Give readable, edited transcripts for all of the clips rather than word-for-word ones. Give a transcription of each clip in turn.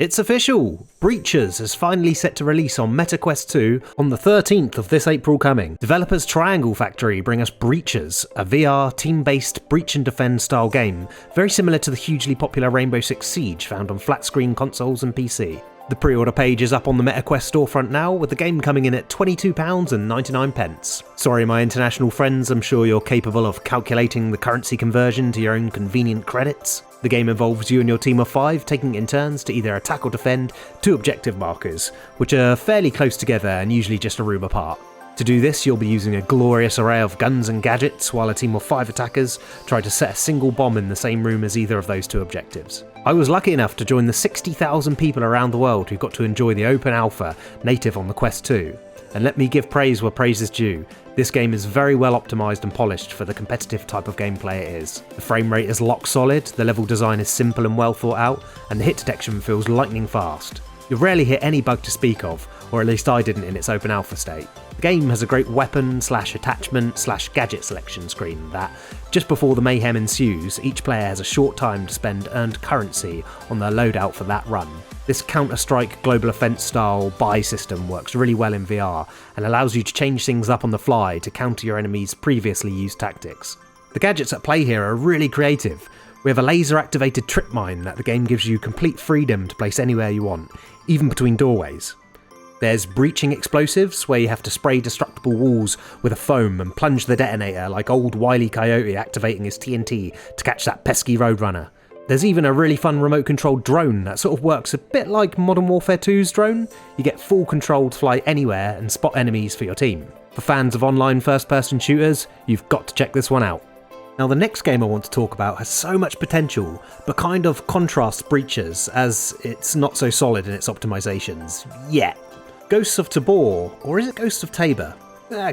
It's official! Breachers is finally set to release on Meta Quest 2 on the 13th of this April coming. Developers Triangle Factory bring us Breachers, a VR, team-based breach and defend style game, very similar to the hugely popular Rainbow Six Siege found on flat-screen consoles and PC. The pre-order page is up on the Meta Quest storefront now, with the game coming in at £22.99. Sorry my international friends, I'm sure you're capable of calculating the currency conversion to your own convenient credits. The game involves you and your team of 5 taking it in turns to either attack or defend 2 objective markers, which are fairly close together and usually just a room apart. To do this, you'll be using a glorious array of guns and gadgets, while a team of 5 attackers try to set a single bomb in the same room as either of those 2 objectives. I was lucky enough to join the 60,000 people around the world who got to enjoy the open alpha native on the Quest 2. And let me give praise where praise is due. This game is very well optimised and polished for the competitive type of gameplay it is. The frame rate is lock solid, the level design is simple and well thought out, and the hit detection feels lightning fast. You'll rarely hit any bug to speak of, or at least I didn't in its open alpha state. The game has a great weapon/attachment/gadget selection screen that, just before the mayhem ensues, each player has a short time to spend earned currency on their loadout for that run. This Counter-Strike global offense style buy system works really well in VR and allows you to change things up on the fly to counter your enemy's previously used tactics. The gadgets at play here are really creative. We have a laser activated trip mine that the game gives you complete freedom to place anywhere you want, even between doorways. There's breaching explosives, where you have to spray destructible walls with a foam and plunge the detonator like old Wile E. Coyote activating his TNT to catch that pesky roadrunner. There's even a really fun remote-controlled drone that sort of works a bit like Modern Warfare 2's drone. You get full control to fly anywhere and spot enemies for your team. For fans of online first-person shooters, you've got to check this one out. Now the next game I want to talk about has so much potential, but kind of contrasts Breachers, as it's not so solid in its optimizations, yet. Ghosts of Tabor, or is it Ghosts of Tabor?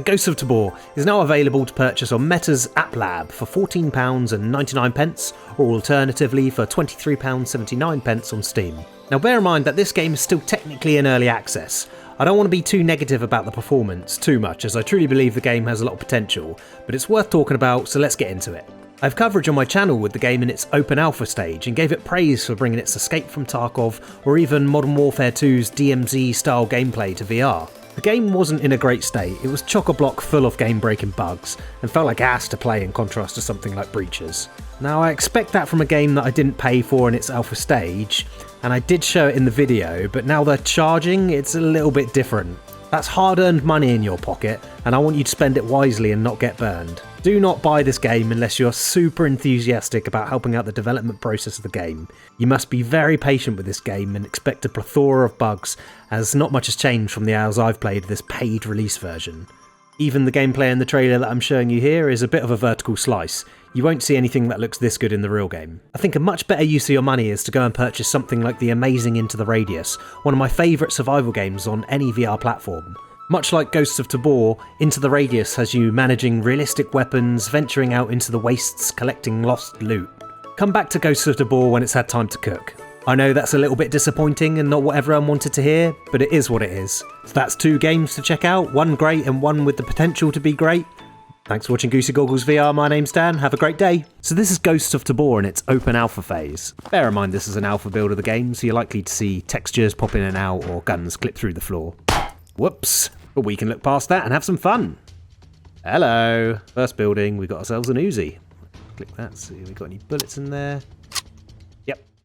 Ghosts of Tabor is now available to purchase on Meta's App Lab for £14.99, or alternatively for £23.79 on Steam. Now bear in mind that this game is still technically in early access. I don't want to be too negative about the performance too much, as I truly believe the game has a lot of potential, but it's worth talking about, so let's get into it. I have coverage on my channel with the game in its open alpha stage and gave it praise for bringing its Escape from Tarkov or even Modern Warfare 2's DMZ style gameplay to VR. The game wasn't in a great state, it was chock-a-block full of game-breaking bugs and felt like ass to play in contrast to something like Breachers. Now I expect that from a game that I didn't pay for in its alpha stage, and I did show it in the video, but now they're charging, it's a little bit different. That's hard-earned money in your pocket, and I want you to spend it wisely and not get burned. Do not buy this game unless you're super enthusiastic about helping out the development process of the game. You must be very patient with this game and expect a plethora of bugs, as not much has changed from the hours I've played this paid release version. Even the gameplay in the trailer that I'm showing you here is a bit of a vertical slice. You won't see anything that looks this good in the real game. I think a much better use of your money is to go and purchase something like the amazing Into the Radius, one of my favourite survival games on any VR platform. Much like Ghosts of Tabor, Into the Radius has you managing realistic weapons, venturing out into the wastes, collecting lost loot. Come back to Ghosts of Tabor when it's had time to cook. I know that's a little bit disappointing and not what everyone wanted to hear, but it is what it is. So that's 2 games to check out, one great and one with the potential to be great. Thanks for watching Goosey Goggles VR, my name's Dan, have a great day. So this is Ghosts of Tabor in its open alpha phase. Bear in mind this is an alpha build of the game, so you're likely to see textures pop in and out or guns clip through the floor. Whoops, but we can look past that and have some fun. Hello, first building, we got ourselves an Uzi. Click that, see if we got any bullets in there.